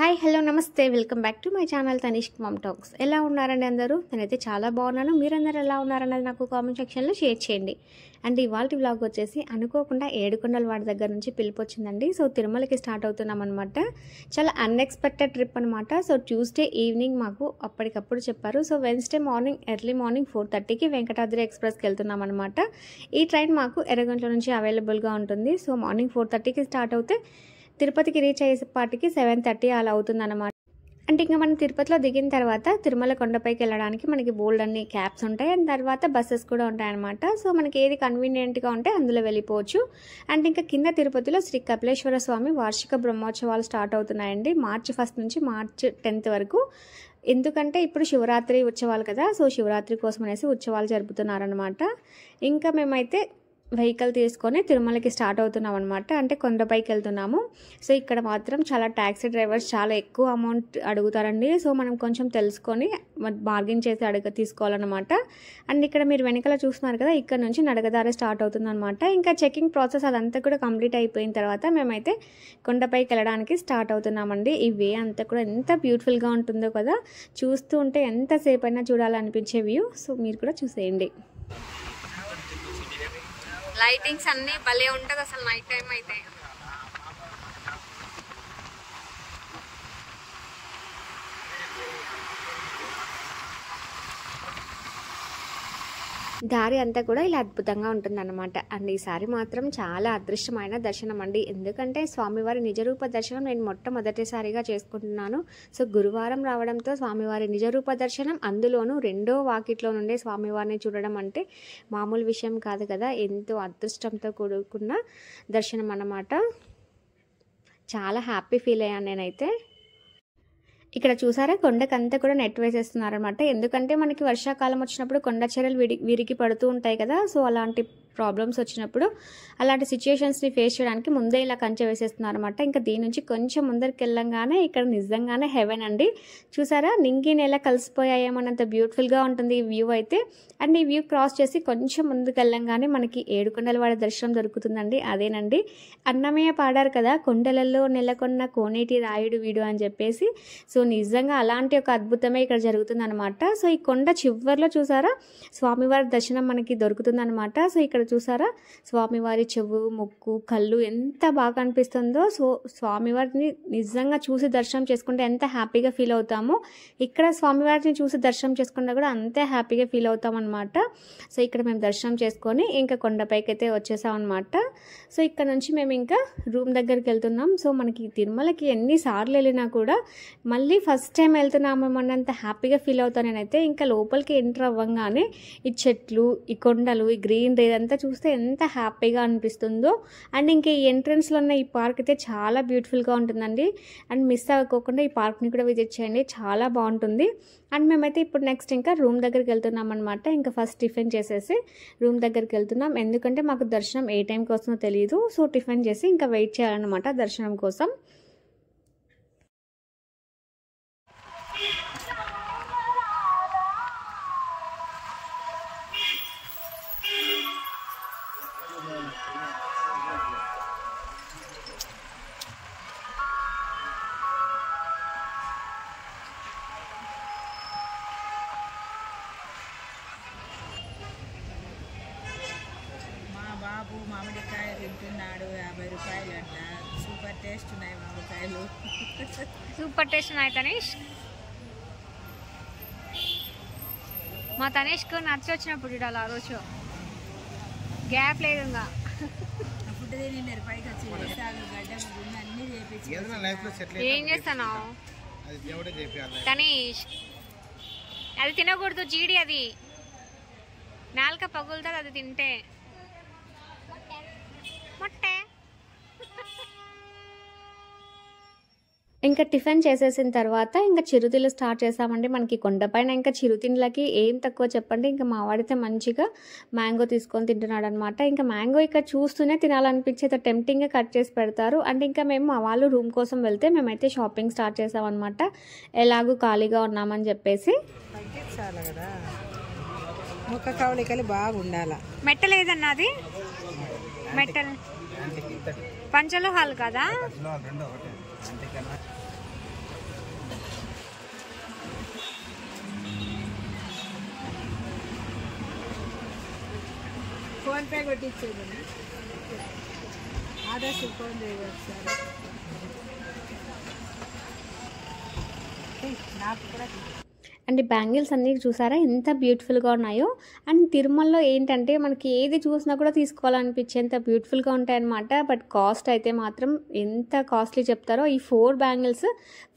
Hi hello నమస్తే welcome back to my channel Tanishq mum talks. ఎలా ఉన్నారండి అందరూ? నేనైతే చాలా బాగున్నాను. మీరందరూ ఎలా ఉన్నారన్నది నాకు కామెంట్ సెక్షన్లో షేర్ చేయండి. అండ్ ఇవాళ వ్లాగ్ వచ్చేసి అనుకోకుండా ఏడుకొండల వాడి దగ్గర నుంచి పిలుపు వచ్చిందండి. సో తిరుమలకి స్టార్ట్ అవుతున్నాం అనమాట. చాలా అన్ఎక్స్పెక్టెడ్ ట్రిప్ అనమాట. సో ట్యూస్డే ఈవినింగ్ మాకు అప్పటికప్పుడు చెప్పారు. So Wednesday morning early morning 4:30కి వెంకటాద్రి ఎక్స్ప్రెస్కి వెళ్తున్నాం అనమాట. ఈ ట్రైన్ మాకు ఎర్రగంట్ల నుంచి అవైలబుల్గా ఉంటుంది. సో మార్నింగ్ 4:30కి స్టార్ట్ అవుతే తిరుపతికి రీచ్ అయ్యేపాటికి 7:30 అలా అవుతుందన్నమాట. అంటే ఇంకా మనం తిరుపతిలో దిగిన తర్వాత తిరుమల కొండపైకి వెళ్ళడానికి మనకి బోల్డ్ అన్ని క్యాబ్స్ ఉంటాయి. అండ్ తర్వాత బస్సెస్ కూడా ఉంటాయన్నమాట. సో మనకి ఏది కన్వీనియంట్గా ఉంటే అందులో వెళ్ళిపోవచ్చు. అండ్ ఇంకా కింద తిరుపతిలో శ్రీ కపిలేశ్వర స్వామి వార్షిక బ్రహ్మోత్సవాలు స్టార్ట్ అవుతున్నాయండి. మార్చి 1 నుంచి మార్చి 10 వరకు. ఎందుకంటే ఇప్పుడు శివరాత్రి ఉత్సవాలు కదా. సో శివరాత్రి కోసం అనేసి ఉత్సవాలు జరుపుతున్నారనమాట. ఇంకా మేమైతే వెహికల్ తీసుకొని తిరుమలకి స్టార్ట్ అవుతున్నాం అనమాట. అంటే కొండపైకి వెళ్తున్నాము. సో ఇక్కడ మాత్రం చాలా ట్యాక్సీ డ్రైవర్స్ చాలా ఎక్కువ అమౌంట్ అడుగుతారండి. సో మనం కొంచెం తెలుసుకొని బార్గెన్ చేసి తీసుకోవాలన్నమాట. అండ్ ఇక్కడ మీరు వెనకాల చూస్తున్నారు కదా, ఇక్కడ నుంచి నడకదారి స్టార్ట్ అవుతుందన్నమాట. ఇంకా చెకింగ్ ప్రాసెస్ అదంతా కూడా కంప్లీట్ అయిపోయిన తర్వాత మేమైతే కొండపైకి వెళ్ళడానికి స్టార్ట్ అవుతున్నామండి. ఈ వే అంతా కూడా ఎంత బ్యూటిఫుల్గా ఉంటుందో కదా, చూస్తూ ఉంటే ఎంతసేపు అయినా చూడాలనిపించే వ్యూ. సో మీరు కూడా చూసేయండి. లైటింగ్స్ అన్నీ భలే ఉంటుంది అసలు నైట్ టైం అయితే. దారి అంతా కూడా ఇలా అద్భుతంగా ఉంటుందన్నమాట. అండ్ ఈసారి మాత్రం చాలా అదృష్టమైన దర్శనం అండి. ఎందుకంటే స్వామివారి నిజరూప దర్శనం నేను మొట్టమొదటిసారిగా చేసుకుంటున్నాను. సో గురువారం రావడంతో స్వామివారి నిజరూప దర్శనం, అందులోనూ 2వ వాకిట్లో నుండే స్వామివారిని చూడడం అంటే మామూలు విషయం కాదు కదా. ఎంతో అదృష్టంతో కూడుకున్న దర్శనం అన్నమాట. చాలా హ్యాపీ ఫీల్ అయ్యాను నేనైతే. ఇక్కడ చూసారా, కొండకంతా కూడా నెట్ వేసేస్తున్నారనమాట. ఎందుకంటే మనకి వర్షాకాలం వచ్చినప్పుడు కొండ చర్యలు విరిగి పడుతూ ఉంటాయి కదా. సో అలాంటి ప్రాబ్లమ్స్ వచ్చినప్పుడు అలాంటి సిచ్యుయేషన్స్ని ఫేస్ చేయడానికి ముందే ఇలా కంచె వేసేస్తున్నారనమాట. ఇంకా దీని నుంచి కొంచెం ముందరికి వెళ్ళంగానే ఇక్కడ నిజంగానే హెవెన్ అండి. చూసారా, నింగి నేల కలిసిపోయాయేమన్నంత బ్యూటిఫుల్గా ఉంటుంది ఈ వ్యూ అయితే. అండ్ ఈ వ్యూ క్రాస్ చేసి కొంచెం ముందుకు వెళ్ళంగానే మనకి ఏడుకొండల వాడి దర్శనం దొరుకుతుందండి. అదేనండి అన్నమయ్య పాడారు కదా, కొండలలో నెలకొన్న కోనేటి రాయుడు వీడు అని చెప్పేసి. సో నిజంగా అలాంటి ఒక అద్భుతమే ఇక్కడ జరుగుతుంది అనమాట. సో ఈ కొండ చివర్లో చూసారా స్వామివారి దర్శనం మనకి దొరుకుతుందనమాట. సో ఇక్కడ చూసారా స్వామివారి చెవు, ముక్కు, కళ్ళు ఎంత బాగా అనిపిస్తుందో. సో స్వామివారిని నిజంగా చూసి దర్శనం చేసుకుంటే ఎంత హ్యాపీగా ఫీల్ అవుతామో, ఇక్కడ స్వామివారిని చూసి దర్శనం చేసుకుంటే కూడా అంతే హ్యాపీగా ఫీల్ అవుతాం అనమాట. సో ఇక్కడ మేము దర్శనం చేసుకొని ఇంకా కొండపైకి అయితే వచ్చేసాం అనమాట. సో ఇక్కడ నుంచి మేము ఇంకా రూమ్ దగ్గరికి వెళ్తున్నాం. సో మనకి తిరుమలకి ఎన్నిసార్లు వెళ్ళినా కూడా మళ్ళీ ఫస్ట్ టైం వెళ్తున్నామన్నంత హ్యాపీగా ఫీల్ అవుతాను నేనైతే. ఇంకా లోపలికి ఎంటర్ అవ్వగానే ఈ చెట్లు, ఈ కొండలు, ఈ గ్రీనరీ ఇదంతా చూస్తే ఎంత హ్యాపీగా అనిపిస్తుందో. అండ్ ఇంకా ఈ ఎంట్రన్స్లో ఉన్న ఈ పార్క్ అయితే చాలా బ్యూటిఫుల్గా ఉంటుందండి. అండ్ మిస్ అవ్వకోకుండా ఈ పార్క్ని కూడా విజిట్ చేయండి, చాలా బాగుంటుంది. అండ్ మేమైతే ఇప్పుడు నెక్స్ట్ ఇంకా రూమ్ దగ్గరికి వెళ్తున్నాం అనమాట. ఇంకా ఫస్ట్ టిఫిన్ చేసేసి రూమ్ దగ్గరికి వెళ్తున్నాం. ఎందుకంటే మాకు దర్శనం ఏ టైంకి వస్తుందో తెలియదు. సో టిఫిన్ చేసి ఇంకా వెయిట్ చేయాలన్నమాట దర్శనం కోసం. బాబు మామిడికాయలు తింటున్నాడు, 50 రూపాయలు అంట. సూపర్ టేస్ట్ ఉన్నాయి మామిడికాయలు. సూపర్ టేస్ట్ ఉన్నాయి తనీష్. మా తనీష్కు నచ్చి వచ్చినప్పుడు చూడాలి. ఆ రోజు గ్యాప్ లేదు. ఇంకా ఫుడ్ తిని పైకి వచ్చి వేసాలు, గడ్డ గుండె అన్నీ చేపించి. ఏం చేస్తాను తనీష్? అది తినకూడదు, జీడి. అది నాలుక పగులుతుంది అది తింటే. ఇంకా టిఫిన్ చేసేసిన తర్వాత ఇంకా చిరుతిళ్ళు స్టార్ట్ చేసామండి. మనకి కొండపైన ఇంకా చిరుతిండ్లకి ఏం తక్కువ చెప్పండి. ఇంకా మావాడితే మంచిగా మ్యాంగో తీసుకొని తింటున్నాడు అనమాట. ఇంకా మ్యాంగో ఇక్కడ చూస్తూనే తినాలనిపించేది టెంప్టింగ్గా కట్ చేసి పెడతారు. అండ్ ఇంకా మేము మా వాళ్ళు రూమ్ కోసం వెళ్తే మేమైతే షాపింగ్ స్టార్ట్ చేసామన్నమాట. ఎలాగూ ఖాళీగా ఉన్నామని చెప్పేసి. ముక్క కవలికలు బాగుండాల. మెట్టలేదన్నది మెట్టలు పంచలోహాలు కదా. ఫోన్పే కొట్టించేది ఆర్డర్స్ ఫోన్ చేయవచ్చు సార్. నాకు కూడా అండ్ ఈ బ్యాంగిల్స్ అన్నీ చూసారా ఎంత బ్యూటిఫుల్గా ఉన్నాయో. అండ్ తిరుమలలో ఏంటంటే మనకి ఏది చూసినా కూడా తీసుకోవాలనిపించేంత బ్యూటిఫుల్గా ఉంటాయన్నమాట. బట్ కాస్ట్ అయితే మాత్రం ఎంత కాస్ట్లీ చెప్తారో. ఈ 4 బ్యాంగిల్స్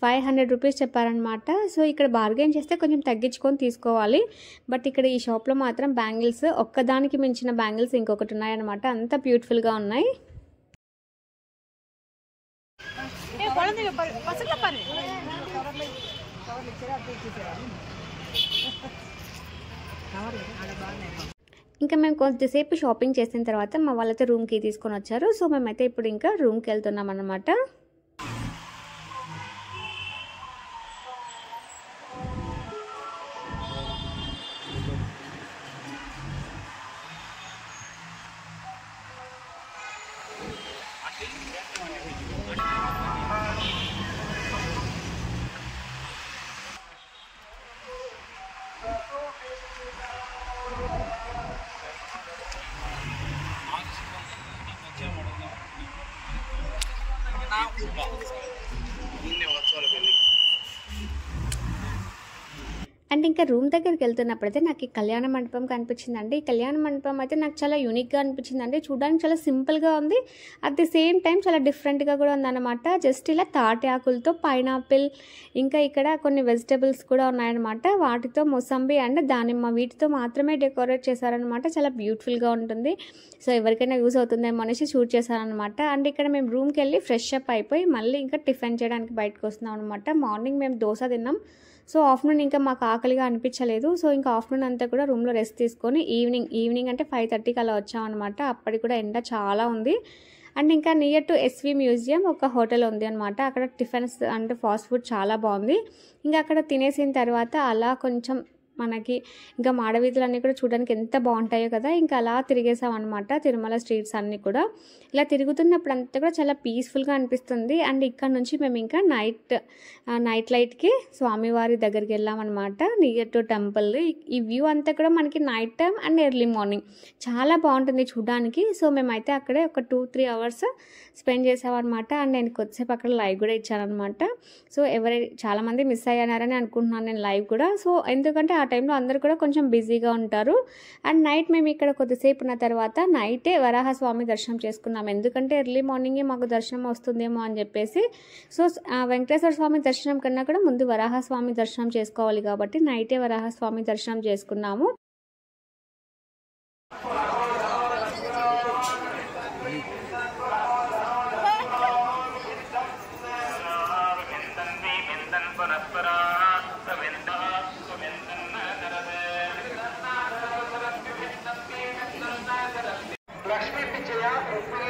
500 రూపీస్ చెప్పారనమాట. సో ఇక్కడ బార్గెన్ చేస్తే కొంచెం తగ్గించుకొని తీసుకోవాలి. బట్ ఇక్కడ ఈ షాప్లో మాత్రం బ్యాంగిల్స్ ఒక్కదానికి మించిన బ్యాంగిల్స్ ఇంకొకటి ఉన్నాయన్నమాట. అంత బ్యూటిఫుల్గా ఉన్నాయి. ఇంకా మేము కొద్దిసేపు షాపింగ్ చేసిన తర్వాత మా వాళ్ళైతే రూమ్కి తీసుకొని వచ్చారు. సో మేమైతే ఇప్పుడు ఇంకా రూమ్కి వెళ్తున్నాం అన్నమాట. అండ్ ఇంకా రూమ్ దగ్గరికి వెళ్తున్నప్పుడైతే నాకు ఈ కళ్యాణ మండపం కనిపించిందండి. ఈ కళ్యాణ మండపం అయితే నాకు చాలా యూనిక్గా అనిపించిందండి. చూడడానికి చాలా సింపుల్గా ఉంది, అట్ ది సేమ్ టైం చాలా డిఫరెంట్గా కూడా ఉందన్నమాట. జస్ట్ ఇలా తాటి ఆకులతో పైనాపిల్ ఇంకా ఇక్కడ కొన్ని వెజిటబుల్స్ కూడా ఉన్నాయన్నమాట. వాటితో మొసంబి అండ్ దానిమ్మ వీటితో మాత్రమే డెకరేట్ చేశారనమాట. చాలా బ్యూటిఫుల్గా ఉంటుంది. సో ఎవరికైనా యూజ్ అవుతుందేమో అనేసి షూట్ చేశారనమాట. అండ్ ఇక్కడ మేము రూమ్కి వెళ్ళి ఫ్రెష్ అప్ అయిపోయి మళ్ళీ ఇంకా టిఫిన్ చేయడానికి బయటకు వస్తున్నాం అనమాట. మార్నింగ్ మేము దోశ తిన్నాం. సో ఆఫ్టర్నూన్ ఇంకా మాకు ఆకలిగా అనిపించలేదు. సో ఇంకా ఆఫ్టర్నూన్ అంతా కూడా రూమ్లో రెస్ట్ తీసుకొని ఈవినింగ్ అంటే 5:30కి అలా వచ్చామన్నమాట. అప్పటికి కూడా ఎండ చాలా ఉంది. అండ్ ఇంకా నియర్ టు ఎస్వి మ్యూజియం ఒక హోటల్ ఉంది అనమాట. అక్కడ టిఫిన్స్ అంటే ఫాస్ట్ ఫుడ్ చాలా బాగుంది. ఇంకా అక్కడ తినేసిన తర్వాత అలా కొంచెం మనకి ఇంకా మాడవీధులన్నీ కూడా చూడడానికి ఎంత బాగుంటాయో కదా. ఇంకా అలా తిరిగేసాం అనమాట తిరుమల స్ట్రీట్స్ అన్నీ కూడా. ఇలా తిరుగుతున్నప్పుడు అంతా కూడా చాలా పీస్ఫుల్గా అనిపిస్తుంది. అండ్ ఇక్కడ నుంచి మేము ఇంకా నైట్ లైట్కి స్వామివారి దగ్గరికి వెళ్ళామన్నమాట, నియర్ టు టెంపుల్. ఈ వ్యూ అంతా కూడా మనకి night time and early morning చాలా బాగుంటుంది చూడడానికి. సో మేమైతే అక్కడే ఒక 2-3 అవర్స్ స్పెండ్ చేసామన్నమాట. అండ్ నేను కొద్దిసేపు అక్కడ లైవ్ కూడా ఇచ్చానమాట. సో చాలామంది మిస్ అయ్యారని అనుకుంటున్నాను నేను లైవ్ కూడా. సో ఎందుకంటే ఆ టైంలో అందరూ కూడా కొంచెం బిజీగా ఉంటారు. అండ్ నైట్ మేము ఇక్కడ కొద్దిసేపు ఉన్న తర్వాత నైటే వరాహస్వామి దర్శనం చేసుకున్నాం. ఎందుకంటే ఎర్లీ మార్నింగే మాకు దర్శనం వస్తుందేమో అని చెప్పేసి. సో వెంకటేశ్వర స్వామి దర్శనం కన్నా కూడా ముందు వరాహస్వామి దర్శనం చేసుకోవాలి కాబట్టి నైటే వరాహస్వామి దర్శనం చేసుకున్నాము.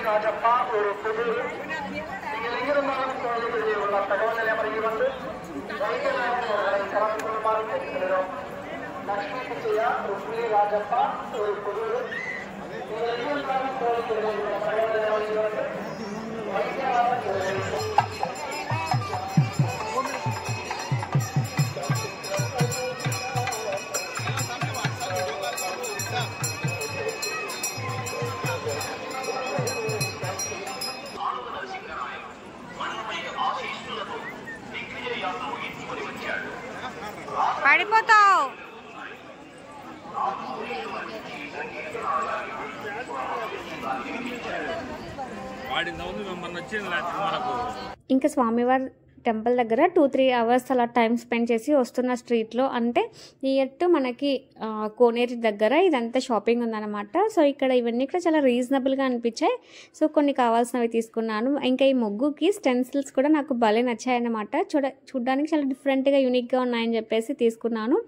ராஜப்பா ஒரு புது நீங்கள் எங்கிருந்தாலும் கோயில்களில் உள்ள தகவல்களை அறிந்து வைத்தியநாதன் கலந்து கொள்ளுமாறு கேட்கிறோம். லட்சுமி பிச்சையா ருக்மிணி ராஜப்பா ஒரு புது நீங்கள் எங்கிருந்தாலும் கோயில்களில் உள்ள தகவல்களை அறிந்து வைத்தியநாதன் పడిపోతావు. ఇంకా స్వామివారి టెంపుల్ దగ్గర 2-3 అవర్స్ అలా టైం స్పెండ్ చేసి వస్తున్న స్ట్రీట్లో అంటే నియర్ టు మనకి కోనేరు దగ్గర ఇదంతా షాపింగ్ ఉందన్నమాట. సో ఇక్కడ ఇవన్నీ కూడా చాలా రీజనబుల్గా అనిపించాయి. సో కొన్ని కావాల్సినవి తీసుకున్నాను. ఇంకా ఈ ముగ్గుకి స్టెన్సిల్స్ కూడా నాకు భలే నచ్చాయన్నమాట. చూడడానికి చాలా డిఫరెంట్గా యూనిక్గా ఉన్నాయని చెప్పేసి తీసుకున్నాను.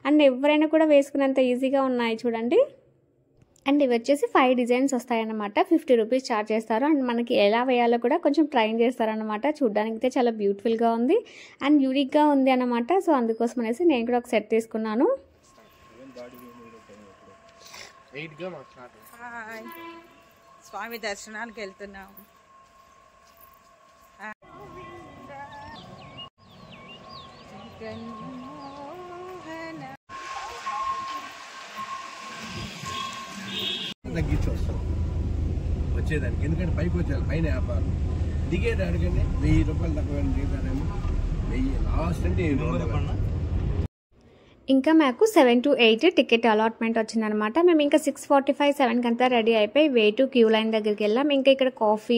అండ్ ఎవరైనా కూడా వేసుకునేంత ఈజీగా ఉన్నాయి చూడండి. అండ్ ఇవి వచ్చేసి 5 డిజైన్స్ వస్తాయన్నమాట. 50 రూపీస్ ఛార్జ్ చేస్తారు. అండ్ మనకి ఎలా వేయాలో కూడా కొంచెం ట్రైన్ చేస్తారనమాట. చూడడానికి అయితే చాలా బ్యూటిఫుల్గా ఉంది అండ్ యూనిక్గా ఉంది అనమాట. సో అందుకోసం అనేసి నేను కూడా ఒక సెట్ తీసుకున్నాను. స్వామి దర్శనానికి వెళ్తున్నాము. తగ్గించి వస్తాం వచ్చేదానికి. ఎందుకంటే పైకి వచ్చేది పైన వ్యాపారం దిగేది అడగండి 1000 రూపాయలు తక్కువ దిగుతారేమో 1000 లాస్ట్ అంటే 200. ఇంకా మాకు 7 to 8 టికెట్ అలాట్మెంట్ వచ్చిందనమాట. మేము ఇంకా 6:45, 7 కంతా రెడీ అయిపోయి వే టు క్యూ లైన్ దగ్గరికి వెళ్ళాం. ఇంకా ఇక్కడ కాఫీ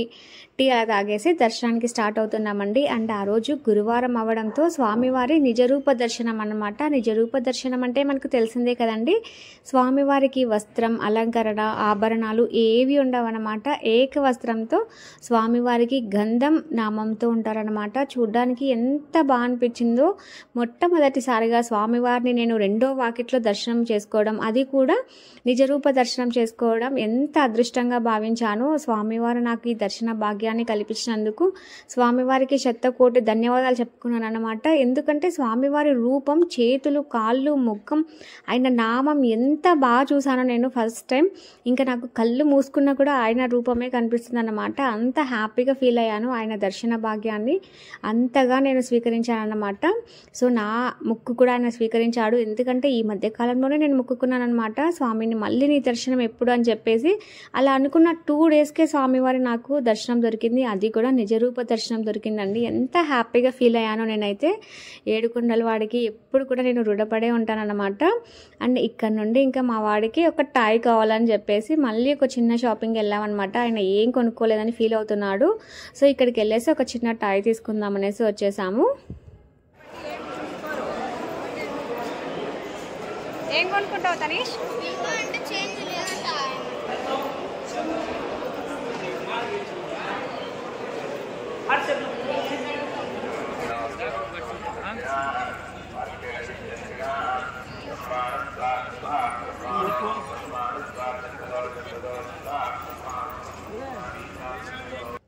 టీ అలా తాగేసి దర్శనానికి స్టార్ట్ అవుతున్నామండి. అండ్ ఆ రోజు గురువారం అవ్వడంతో స్వామివారి నిజరూప దర్శనం అన్నమాట. నిజరూప దర్శనం అంటే మనకు తెలిసిందే కదండి. స్వామివారికి వస్త్రం, అలంకరణ, ఆభరణాలు ఏవి ఉండవన్నమాట. ఏక వస్త్రంతో స్వామివారికి గంధం నామంతో ఉంటారనమాట. చూడ్డానికి ఎంత బాగా అనిపించిందో. మొట్టమొదటిసారిగా స్వామివారిని నేను రెండో వాకిట్లో దర్శనం చేసుకోవడం, అది కూడా నిజరూప దర్శనం చేసుకోవడం ఎంత అదృష్టంగా భావించాను. స్వామివారు నాకు ఈ దర్శన భాగ్యాన్ని కల్పించినందుకు స్వామివారికి శతకోటి ధన్యవాదాలు చెప్పుకున్నాను అనమాట. ఎందుకంటే స్వామివారి రూపం, చేతులు, కాళ్ళు, ముఖం, ఆయన నామం ఎంత బాగా చూసానో నేను ఫస్ట్ టైం. ఇంకా నాకు కళ్ళు మూసుకున్నా కూడా ఆయన రూపమే కనిపిస్తుంది అన్నమాట. అంత హ్యాపీగా ఫీల్ అయ్యాను ఆయన దర్శన భాగ్యాన్ని అంతగా నేను స్వీకరించాను అన్నమాట. సో నా ముక్కు కూడా ఆయన స్వీకరించాడు. ఎందుకంటే ఈ మధ్య కాలంలోనే నేను మొక్కుకున్నాను అనమాట, స్వామిని మళ్ళీ నీ దర్శనం ఎప్పుడు అని చెప్పేసి. అలా అనుకున్న 2 daysకే స్వామివారి నాకు దర్శనం దొరికింది. అది కూడా నిజరూప దర్శనం దొరికిందండి. ఎంత హ్యాపీగా ఫీల్ అయ్యానో నేనైతే. ఏడుకొండల వాడికి ఎప్పుడు కూడా నేను రుణపడే ఉంటానన్నమాట. అండ్ ఇక్కడ నుండి ఇంకా మా వాడికి ఒక టాయ్ కావాలని చెప్పేసి మళ్ళీ ఒక చిన్న షాపింగ్ వెళ్ళామన్నమాట. ఆయన ఏం కొనుక్కోలేదని ఫీల్ అవుతున్నాడు. సో ఇక్కడికి వెళ్ళేసి ఒక చిన్న టాయ్ తీసుకుందాం అనేసి వచ్చేసాము. ఏం కొనుక్కుంటావు తనీష్?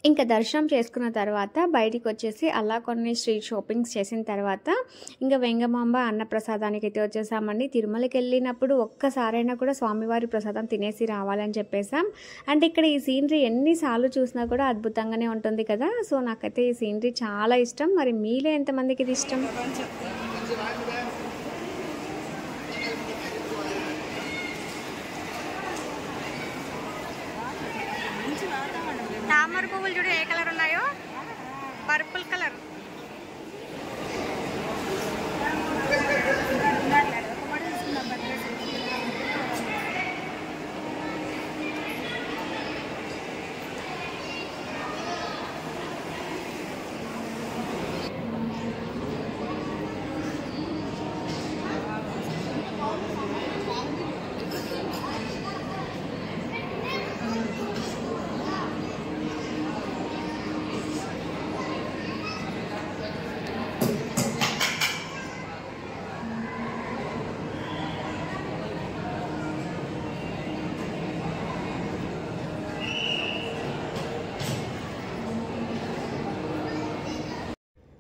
ఇంకా దర్శనం చేసుకున్న తర్వాత బయటికి వచ్చేసి అలా కొన్ని స్ట్రీట్ షాపింగ్స్ చేసిన తర్వాత ఇంకా వెంగమాంబ అన్నప్రసాదానికి అయితే వచ్చేసామండి. తిరుమలకి వెళ్ళినప్పుడు ఒక్కసారైనా కూడా స్వామివారి ప్రసాదం తినేసి రావాలని చెప్పేసాం. అండ్ ఇక్కడ ఈ సీనరీ ఎన్నిసార్లు చూసినా కూడా అద్భుతంగానే ఉంటుంది కదా. సో నాకైతే ఈ సీనరీ చాలా ఇష్టం. మరి మీలో ఎంతమందికి ఇది ఇష్టం? తామర పువ్వులు చూడు ఏ కలర్ ఉన్నాయో, పర్పుల్ కలర్.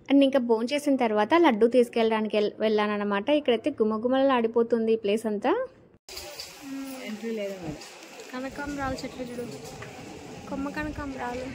అండ్ ఇంకా భోజనం చేసిన తర్వాత లడ్డు తీసుకెళ్ళడానికి వెళ్ళాను అనమాట. ఇక్కడైతే గుమ్మగుమ్మలు ఆడిపోతుంది ఈ ప్లేస్ అంతా. కనకాంబరాలు చెట్లు చూడు, కొమ్మ కనకాంబరాలు.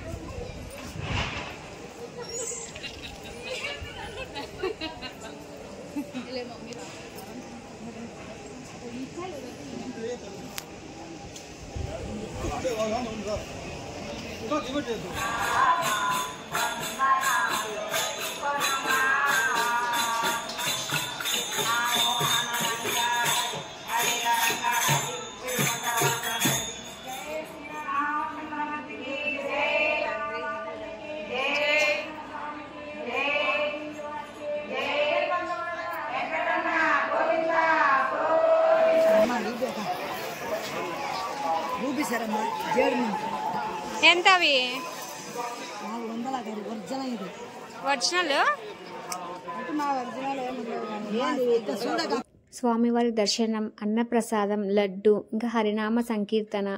ఎంత అవి? ఒరిజినల్. స్వామివారి దర్శనం, అన్నప్రసాదం, లడ్డు, ఇంకా హరినామ సంకీర్తన,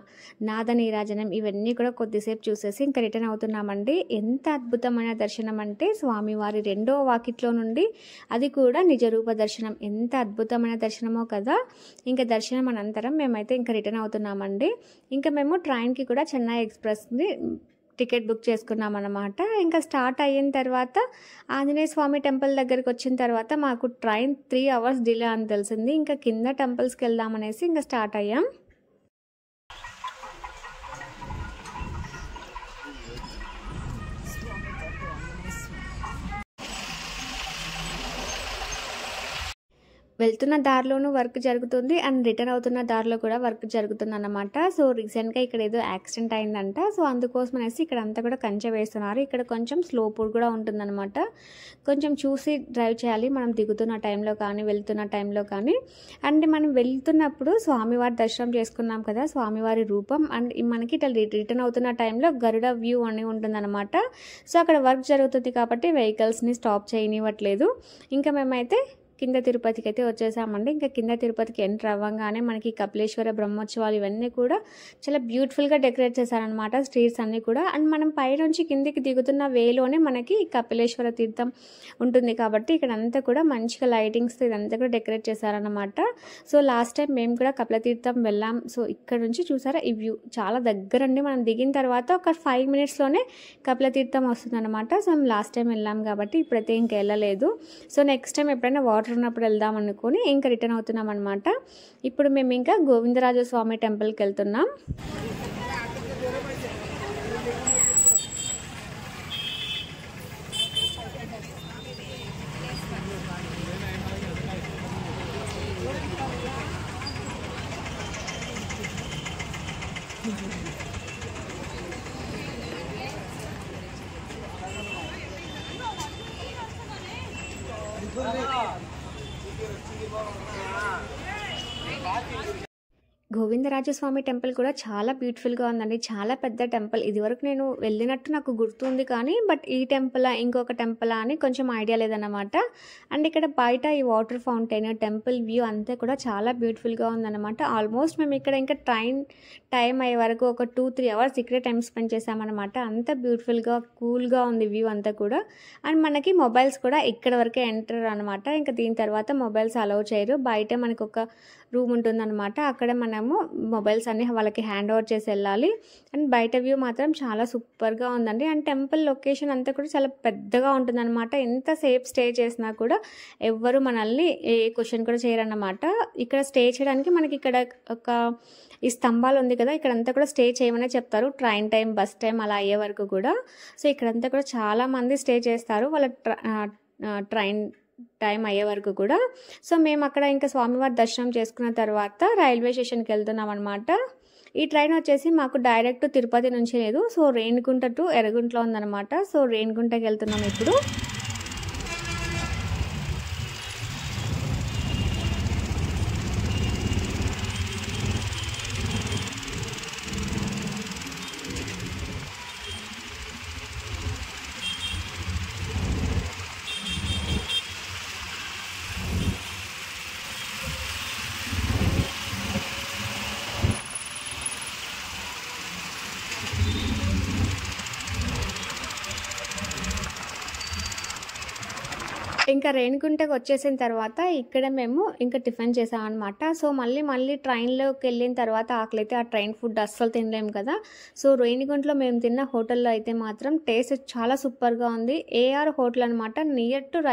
నాద నీరాజనం ఇవన్నీ కూడా కొద్దిసేపు చూసేసి ఇంకా రిటర్న్ అవుతున్నామండి. ఎంత అద్భుతమైన దర్శనం అంటే స్వామివారి రెండో వాకిట్లో నుండి, అది కూడా నిజరూప దర్శనం. ఎంత అద్భుతమైన దర్శనమో కదా. ఇంకా దర్శనం అనంతరం మేమైతే ఇంకా రిటర్న్ అవుతున్నామండి. ఇంకా మేము ట్రైన్కి కూడా చెన్నై ఎక్స్ప్రెస్ని టికెట్ బుక్ చేసుకున్నాం అన్నమాట. ఇంకా స్టార్ట్ అయిన తర్వాత ఆంజనేయ స్వామి టెంపుల్ దగ్గరికి వచ్చిన తర్వాత మాకు ట్రైన్ 3 hours డిలే అని తెలిసింది. ఇంకా కింద టెంపుల్స్కి వెళ్దామనేసి ఇంకా స్టార్ట్ అయ్యాం. వెళ్తున్న దారిలోనూ వర్క్ జరుగుతుంది అండ్ రిటర్న్ అవుతున్న దారిలో కూడా వర్క్ జరుగుతుంది అన్నమాట. సో రీసెంట్గా ఇక్కడ ఏదో యాక్సిడెంట్ అయిందంట. సో అందుకోసం అనేసి ఇక్కడ అంతా కూడా కంచె వేస్తున్నారు. ఇక్కడ కొంచెం స్లోపుడ్ కూడా ఉంటుందన్నమాట. కొంచెం చూసి డ్రైవ్ చేయాలి మనం దిగుతున్న టైంలో కానీ వెళ్తున్న టైంలో కానీ. అండ్ మనం వెళ్తున్నప్పుడు స్వామివారి దర్శనం చేసుకున్నాం కదా, స్వామివారి రూపం. అండ్ మనకి ఇట్లా రిటర్న్ అవుతున్న టైంలో గరుడ వ్యూ అని ఉంటుందన్నమాట. సో అక్కడ వర్క్ జరుగుతుంది కాబట్టి వెహికల్స్ని స్టాప్ చేయనివ్వట్లేదు. ఇంకా మేమైతే కింద తిరుపతికి అయితే వచ్చేసామండి. ఇంకా కింద తిరుపతికి ఎంటర్ అవ్వగానే మనకి కపిలేశ్వర బ్రహ్మోత్సవాలు ఇవన్నీ కూడా చాలా బ్యూటిఫుల్గా డెకరేట్ చేశారనమాట, స్ట్రీట్స్ అన్నీ కూడా. అండ్ మనం పైనుంచి కిందికి దిగుతున్న వేలోనే మనకి కపిలేశ్వర తీర్థం ఉంటుంది కాబట్టి ఇక్కడ అంతా కూడా మంచిగా లైటింగ్స్ ఇదంతా కూడా డెకరేట్ చేశారనమాట. సో లాస్ట్ టైం మేము కూడా కపిలతీర్థం వెళ్ళాం. సో ఇక్కడ నుంచి చూసారా ఈ వ్యూ చాలా దగ్గరండి. మనం దిగిన తర్వాత ఒక 5 minutesలోనే కపిలతీర్థం వస్తుందన్నమాట. సో మేము లాస్ట్ టైం వెళ్ళాం కాబట్టి ఇప్పుడైతే ఇంకా వెళ్ళలేదు. సో నెక్స్ట్ టైం ఎప్పుడైనా వాటర్ ఉన్నప్పుడు వెళ్దాం అనుకుని ఇంకా రిటర్న్ అవుతున్నాం అనమాట. ఇప్పుడు మేము ఇంకా గోవిందరాజ స్వామి టెంపుల్కి వెళ్తున్నాం. గోవిందరాజస్వామి టెంపుల్ కూడా చాలా బ్యూటిఫుల్గా ఉందండి. చాలా పెద్ద టెంపుల్. ఇదివరకు నేను వెళ్ళినట్టు నాకు గుర్తుంది కానీ బట్ ఈ టెంపులా ఇంకొక టెంపులా అని కొంచెం ఐడియా లేదన్నమాట. అండ్ ఇక్కడ బయట ఈ వాటర్ ఫౌంటైన్, టెంపుల్ వ్యూ అంతా కూడా చాలా బ్యూటిఫుల్గా ఉందన్నమాట. ఆల్మోస్ట్ మేము ఇక్కడ ఇంకా ట్రైన్ టైం అయ్యే వరకు ఒక 2-3 hours ఇక్కడే టైం స్పెండ్ చేసామన్నమాట. అంత బ్యూటిఫుల్గా కూల్గా ఉంది వ్యూ అంతా కూడా. అండ్ మనకి మొబైల్స్ కూడా ఇక్కడ వరకే ఎంటర్ అనమాట. ఇంకా దీని తర్వాత మొబైల్స్ అలౌ చేయరు. బయట మనకు ఒక రూమ్ ఉంటుందన్నమాట. అక్కడ మనము మొబైల్స్ అన్ని వాళ్ళకి హ్యాండ్ ఓవర్ చేసి వెళ్ళాలి. అండ్ బయట వ్యూ మాత్రం చాలా సూపర్గా ఉందండి. అండ్ టెంపుల్ లొకేషన్ అంతా కూడా చాలా పెద్దగా ఉంటుందన్నమాట. ఎంతసేపు స్టే చేసినా కూడా ఎవ్వరు మనల్ని ఏ క్వశ్చన్ కూడా చేయరన్నమాట. ఇక్కడ స్టే చేయడానికి మనకి ఇక్కడ ఒక ఈ స్తంభాలు ఉంది కదా, ఇక్కడంతా కూడా స్టే చేయమనే చెప్తారు. ట్రైన్ టైం, బస్ టైం అలా అయ్యే వరకు కూడా. సో ఇక్కడంతా కూడా చాలామంది స్టే చేస్తారు వాళ్ళ ట్రైన్ టైం అయ్యే వరకు కూడా. సో మేము అక్కడ ఇంకా స్వామివారి దర్శనం చేసుకున్న తర్వాత రైల్వే స్టేషన్కి వెళ్తున్నాం అనమాట. ఈ ట్రైన్ వచ్చేసి మాకు డైరెక్ట్ తిరుపతి నుంచి లేదు. సో రేణిగుంట టు ఎర్రగుంటలో ఉందన్నమాట. సో రేణిగుంటకి వెళ్తున్నాం ఇప్పుడు. ఇంకా రేణిగుంటకు వచ్చేసిన తర్వాత ఇక్కడ మేము ఇంకా టిఫిన్ చేసామన్నమాట. సో మళ్ళీ ట్రైన్లోకి వెళ్ళిన తర్వాత ఆకలితే ఆ ట్రైన్ ఫుడ్ అస్సలు తినలేము కదా. సో రేణిగుంటలో మేము తిన్న హోటల్లో అయితే మాత్రం టేస్ట్ చాలా సూపర్గా ఉంది. ఏఆర్ హోటల్ అనమాట, నియర్ టు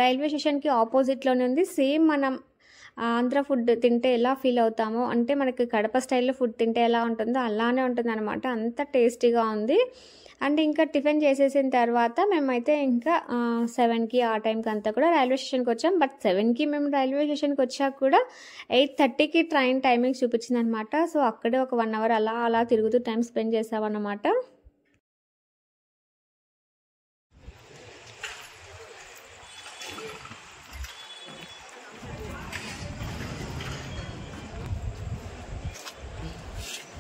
రైల్వే స్టేషన్కి ఆపోజిట్లోనే ఉంది. సేమ్ మనం ఆంధ్ర ఫుడ్ తింటే ఎలా ఫీల్ అవుతామో, అంటే మనకి కడప స్టైల్లో ఫుడ్ తింటే ఎలా ఉంటుందో అలానే ఉంటుంది అనమాట. అంత టేస్టీగా ఉంది. అండ్ ఇంకా టిఫిన్ చేసేసిన తర్వాత మేమైతే ఇంకా 7కి ఆ టైంకి అంతా కూడా రైల్వే స్టేషన్కి వచ్చాం. బట్ 7కి మేము రైల్వే స్టేషన్కి వచ్చాక కూడా 8:30కి ట్రైన్ టైమింగ్ చూపించింది అనమాట. సో అక్కడే ఒక 1 hour అలా తిరుగుతూ టైం స్పెండ్ చేసామన్నమాట.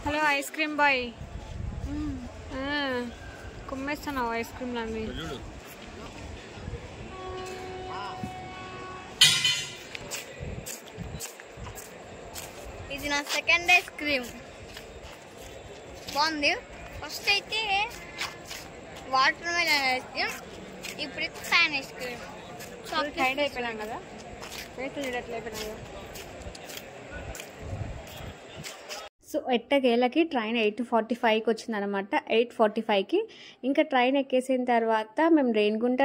హలో ఐస్ క్రీమ్ బాయ్, కుమ్మేస్తున్నావు ఐస్ క్రీమ్లన్నీ. ఇది నా సెకండ్ ఐస్ క్రీమ్, బాగుంది. ఫస్ట్ అయితే వాటర్ మెలన్ ఐస్ క్రీమ్, ఇప్పుడు ఫ్యాన్ ఐస్ క్రీమ్. టైర్డ్ అయిపోయినాం కదా, వేస్ట్ అయిపోయినాం. సో ఎట్టకేళ్ళకి ట్రైన్ 8:45కి వచ్చిందనమాట. 8:45కి ఇంకా ట్రైన్ ఎక్కేసిన తర్వాత మేము రేణిగుంట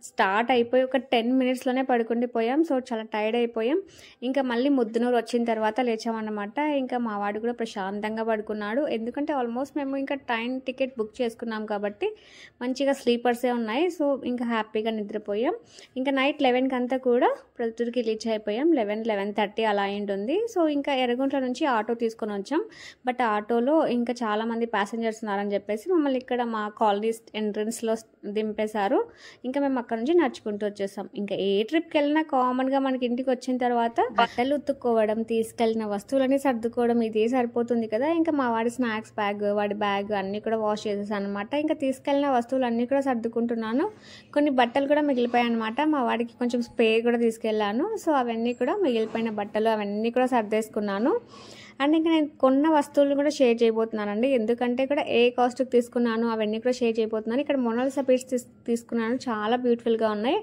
స్టార్ట్ అయిపోయి ఒక 10 మినిట్స్లోనే పడుకుండిపోయాం. సో చాలా టైర్డ్ అయిపోయాం. ఇంకా మళ్ళీ ముద్దునూరు వచ్చిన తర్వాత లేచామన్నమాట. ఇంకా మా వాడు కూడా ప్రశాంతంగా పడుకున్నాడు. ఎందుకంటే ఆల్మోస్ట్ మేము ఇంకా ట్రైన్ టికెట్ బుక్ చేసుకున్నాం కాబట్టి మంచిగా స్లీపర్సే ఉన్నాయి. సో ఇంకా హ్యాపీగా నిద్రపోయాం. ఇంకా నైట్ 11కి అంతా కూడా ప్రొద్దుటూరుకి రీచ్ అయిపోయాం. 11:30 అలా అయింటుంది. సో ఇంకా ఎర్రగుంట్ల నుంచి ఆటో తీసుకొని వచ్చాం. బట్ ఆటోలో ఇంకా చాలామంది ప్యాసింజర్స్ ఉన్నారని చెప్పేసి మమ్మల్ని ఇక్కడ మా కాలనీ ఎంట్రన్స్లో దింపేశారు. ఇంకా మేము అక్కడ నుంచి నడుచుకుంటూ వచ్చేసాం. ఇంకా ఏ ట్రిప్కి వెళ్ళినా కామన్గా మనకి ఇంటికి వచ్చిన తర్వాత బట్టలు ఉతుక్కోవడం, తీసుకెళ్ళిన వస్తువులన్నీ సర్దుకోవడం ఇదే సరిపోతుంది కదా. ఇంకా మా వాడి స్నాక్స్ బ్యాగ్, వాడి బ్యాగ్ అన్నీ కూడా వాష్ చేసేసాను అనమాట. ఇంకా తీసుకెళ్ళిన వస్తువులు అన్నీ కూడా సర్దుకుంటున్నాను. కొన్ని బట్టలు కూడా మిగిలిపోయాయి అనమాట. మా వాడికి కొంచెం స్ప్రే కూడా తీసుకెళ్ళాను. సో అవన్నీ కూడా మిగిలిపోయిన బట్టలు అవన్నీ కూడా సర్దేసుకున్నాను. అండ్ ఇంకా నేను కొన్న వస్తువులను కూడా షేర్ చేయబోతున్నానండి. ఎందుకంటే ఇక్కడ ఏ కాస్ట్కి తీసుకున్నాను అవన్నీ కూడా షేర్ చేయబోతున్నాను. ఇక్కడ మొనాలిసా బీడ్స్ తీసుకున్నాను, చాలా బ్యూటిఫుల్గా ఉన్నాయి.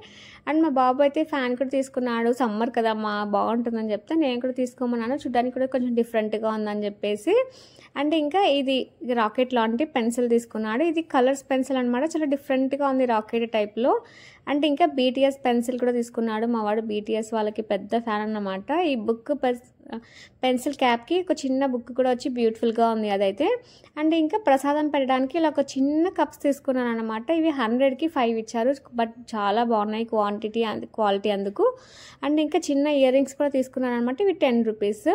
అండ్ మా బాబు అయితే ఫ్యాన్ కూడా తీసుకున్నాడు. సమ్మర్ కదా మా బాగుంటుందని చెప్తే నేను కూడా తీసుకోమన్నాను. చూడడానికి కూడా కొంచెం డిఫరెంట్గా ఉందని చెప్పేసి. అండ్ ఇంకా ఇది రాకెట్ లాంటి పెన్సిల్ తీసుకున్నాడు. ఇది కలర్స్ పెన్సిల్ అనమాట, చాలా డిఫరెంట్గా ఉంది రాకెట్ టైప్లో. అండ్ ఇంకా BTS పెన్సిల్ కూడా తీసుకున్నాడు. మా వాడు BTS వాళ్ళకి పెద్ద ఫ్యాన్ అన్నమాట. ఈ బుక్ పెన్సిల్ క్యాప్కి ఒక చిన్న బుక్ కూడా వచ్చి బ్యూటిఫుల్గా ఉంది అదైతే. అండ్ ఇంకా ప్రసాదం పెట్టడానికి ఇలా ఒక చిన్న కప్స్ తీసుకున్నాను అనమాట. ఇవి 100కి 5 ఇచ్చారు. బట్ చాలా బాగున్నాయి క్వాలిటీ అందుకు. అండ్ ఇంకా చిన్న ఇయర్ రింగ్స్ కూడా తీసుకున్నాను అనమాట. ఇవి 10 రూపీస్.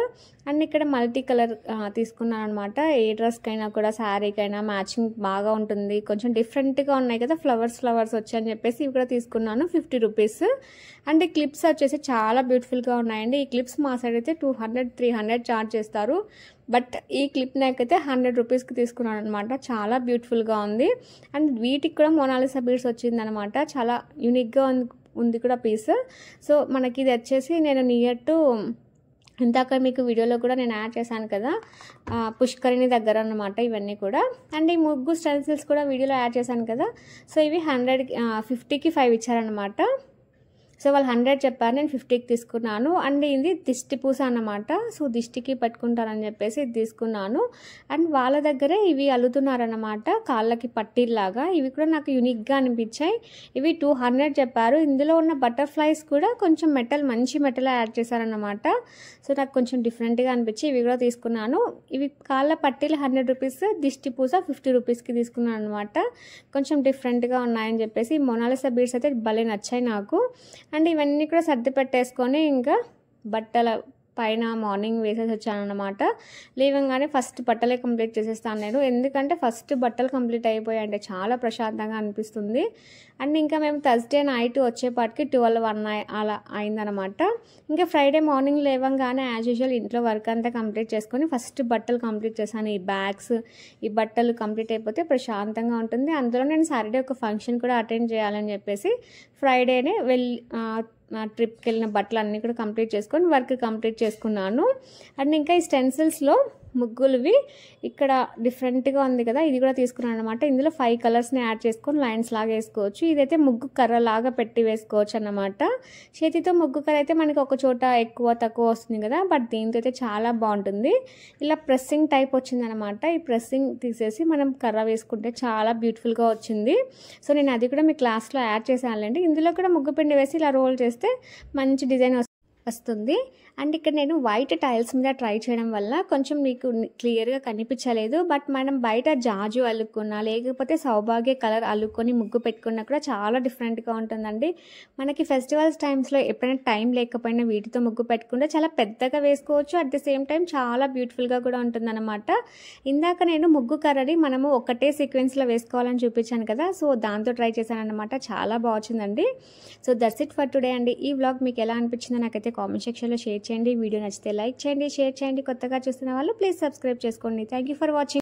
అండ్ ఇక్కడ మల్టీ కలర్ తీసుకున్నాను అనమాట. ఏ డ్రెస్కైనా కూడా శారీకైనా మ్యాచింగ్ బాగా ఉంటుంది. కొంచెం డిఫరెంట్గా ఉన్నాయి కదా, ఫ్లవర్స్ వచ్చాయని చెప్పేసి ఇవి కూడా తీసుకున్నాను. 50 రూపీస్. అండ్ ఈ క్లిప్స్ వచ్చేసి చాలా బ్యూటిఫుల్గా ఉన్నాయండి. ఈ క్లిప్స్ మా సైడ్ అయితే 200-300 ఛార్జ్ చేస్తారు. బట్ ఈ క్లిప్ నాకైతే 100 రూపీస్కి తీసుకున్నాను అనమాట. చాలా బ్యూటిఫుల్గా ఉంది. అండ్ వీటికి కూడా మొనాలిసా బీడ్స్ వచ్చిందనమాట. చాలా యూనిక్గా ఉంది కూడా పీస్. సో మనకి ఇది వచ్చేసి నేను నియర్ టు ఇందాక మీకు వీడియోలో కూడా నేను యాడ్ చేశాను కదా, పుష్కరిణి దగ్గర అన్నమాట ఇవన్నీ కూడా. అండ్ ఈ ముగ్గు స్టెన్సిల్స్ కూడా వీడియోలో యాడ్ చేశాను కదా. సో ఇవి 50కి 5 ఇచ్చారనమాట. సో వాళ్ళు 100 చెప్పారు, నేను 50కి తీసుకున్నాను. అండ్ ఇది దిష్టి పూస అన్నమాట. సో దిష్టికి పెట్టుకుంటారని చెప్పేసి ఇది తీసుకున్నాను. అండ్ వాళ్ళ దగ్గరే ఇవి అల్లుతున్నారన్నమాట, కాళ్ళకి పట్టీల్లాగా. ఇవి కూడా నాకు యూనిక్గా అనిపించాయి. ఇవి 200 చెప్పారు. ఇందులో ఉన్న బటర్ఫ్లైస్ కూడా కొంచెం మంచి మెటల్ యాడ్ చేశారన్నమాట. సో నాకు కొంచెం డిఫరెంట్గా అనిపించి ఇవి కూడా తీసుకున్నాను. ఇవి కాళ్ళ పట్టీలు 100 రూపీస్, దిష్టి పూస 50 రూపీస్కి తీసుకున్నాను అనమాట. కొంచెం డిఫరెంట్గా ఉన్నాయని చెప్పేసి మొనాలిసా బీడ్స్ అయితే భలే నచ్చాయి నాకు. అండ్ ఇవన్నీ కూడా సర్ది పెట్టేసుకొని ఇంకా బట్టల పైన మార్నింగ్ వేసేసి వచ్చానమాట. లేవంగానే ఫస్ట్ బట్టలే కంప్లీట్ చేసేస్తాను నేను. ఎందుకంటే ఫస్ట్ బట్టలు కంప్లీట్ అయిపోయాయి అంటే చాలా ప్రశాంతంగా అనిపిస్తుంది. అండ్ ఇంకా మేము థర్స్డే నైట్ వచ్చేపాటికి 12-1 అలా అయిందనమాట. ఇంకా ఫ్రైడే మార్నింగ్ లేవంగానే యాజ్ యూజువల్ ఇంట్లో వర్క్ అంతా కంప్లీట్ చేసుకొని ఫస్ట్ బట్టలు కంప్లీట్ చేశాను. ఈ బ్యాగ్స్, ఈ బట్టలు కంప్లీట్ అయిపోతే ప్రశాంతంగా ఉంటుంది. అందులో నేను సాటర్డే ఒక ఫంక్షన్ కూడా అటెండ్ చేయాలని చెప్పేసి ఫ్రైడేనే ట్రిప్కి వెళ్ళిన బట్టలు అన్నీ కూడా కంప్లీట్ చేసుకొని వర్క్ కంప్లీట్ చేసుకున్నాను. అండ్ ఇంకా ఈ స్టెన్సిల్స్లో ముగ్గులువి ఇక్కడ డిఫరెంట్గా ఉంది కదా, ఇది కూడా తీసుకున్నాను అనమాట. ఇందులో 5 కలర్స్ని యాడ్ చేసుకొని లైన్స్ లాగా వేసుకోవచ్చు. ఇదైతే ముగ్గు కర్ర లాగా పెట్టి వేసుకోవచ్చు అన్నమాట. చేతితో ముగ్గు కర్ర అయితే మనకి ఒక చోట ఎక్కువ తక్కువ వస్తుంది కదా, బట్ దీంతో అయితే చాలా బాగుంటుంది. ఇలా ప్రెస్సింగ్ టైప్ వచ్చిందనమాట. ఈ ప్రెస్సింగ్ తీసేసి మనం కర్ర వేసుకుంటే చాలా బ్యూటిఫుల్గా వచ్చింది. సో నేను అది కూడా మీ క్లాస్లో యాడ్ చేశానులేండి. ఇందులో కూడా ముగ్గు పిండి వేసి ఇలా రోల్ చేస్తే మంచి డిజైన్ వస్తుంది. అండ్ ఇక్కడ నేను వైట్ టైల్స్ మీద ట్రై చేయడం వల్ల కొంచెం మీకు క్లియర్గా కనిపించలేదు. బట్ మనం బయట జాజు అల్లుకున్నా లేకపోతే సౌభాగ్య కలర్ అల్లుకొని ముగ్గు పెట్టుకున్నా కూడా చాలా డిఫరెంట్గా ఉంటుందండి. మనకి ఫెస్టివల్స్ టైమ్స్లో ఎప్పుడైనా టైం లేకపోయినా వీటితో ముగ్గు పెట్టుకుంటే చాలా పెద్దగా వేసుకోవచ్చు. అట్ ది సేమ్ టైం చాలా బ్యూటిఫుల్గా కూడా ఉంటుందన్నమాట. ఇందాక నేను ముగ్గు కర్రని మనము ఒకటే సీక్వెన్స్లో వేసుకోవాలని చూపించాను కదా, సో దాంతో ట్రై చేశాను అనమాట. చాలా బాగుంది. So that's it for today అండి. ఈ వ్లాగ్ మీకు ఎలా అనిపించిందో నాకైతే కామెంట్ సెక్షన్లో షేర్ చేయండి. వీడియో నచ్చితే లైక్ చేయండి, షేర్ చేయండి. కొత్తగా చూస్తున్న వాళ్ళు ప్లీజ్ సబ్స్క్రైబ్ చేసుకోండి. Thank you for watching.